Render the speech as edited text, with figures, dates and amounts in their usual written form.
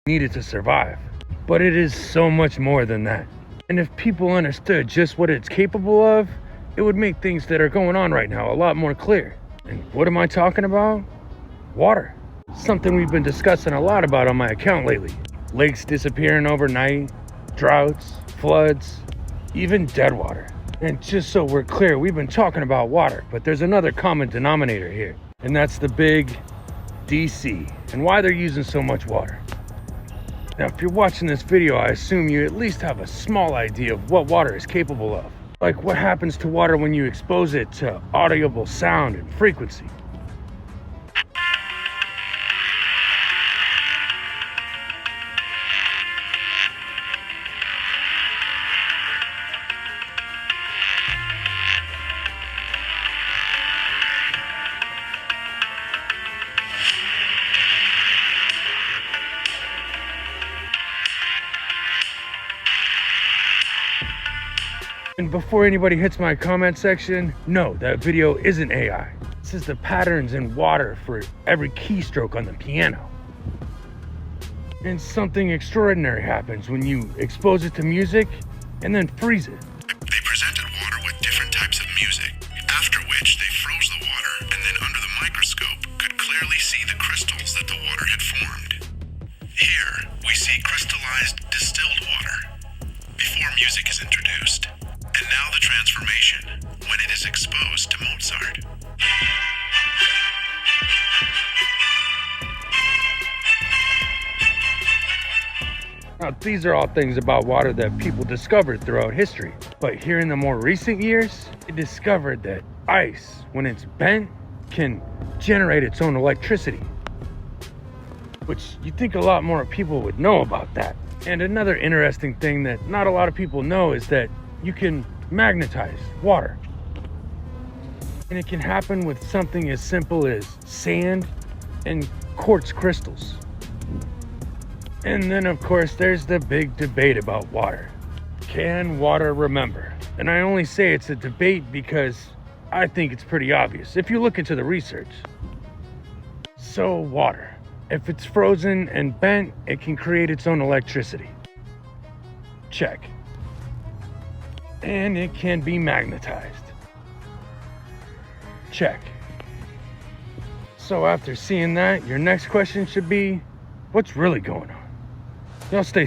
needed to survive. But it is so much more than that. And if people understood just what it's capable of, it would make things that are going on right now a lot more clear. And what am I talking about? Water. Something we've been discussing a lot about on my account lately. Lakes disappearing overnight, droughts, floods, even dead water. And just so we're clear, we've been talking about water, but there's another common denominator here, and that's the big DC, and why they're using so much water. Now, if you're watching this video, I assume you at least have a small idea of what water is capable of. Like what happens to water when you expose it to audible sound and frequency. And before anybody hits my comment section, no, that video isn't AI. This is the patterns in water for every keystroke on the piano. And something extraordinary happens when you expose it to music and then freeze it. They presented water with different types of music, after which they froze the water and then under the microscope could clearly see the crystals that the water had formed. Here, we see crystallized distilled water before music is introduced. And now the transformation, when it is exposed to Mozart. Now, these are all things about water that people discovered throughout history. But here in the more recent years, they discovered that ice, when it's bent, can generate its own electricity. Which you'd think a lot more people would know about that. And another interesting thing that not a lot of people know is that you can magnetize water. And it can happen with something as simple as sand and quartz crystals. And then of course there's the big debate about water. Can water remember? And I only say it's a debate because I think it's pretty obvious if you look into the research. So water, if it's frozen and bent, it can create its own electricity. Check. And it can be magnetized. Check. So after seeing that, your next question should be, what's really going on? Y'all stay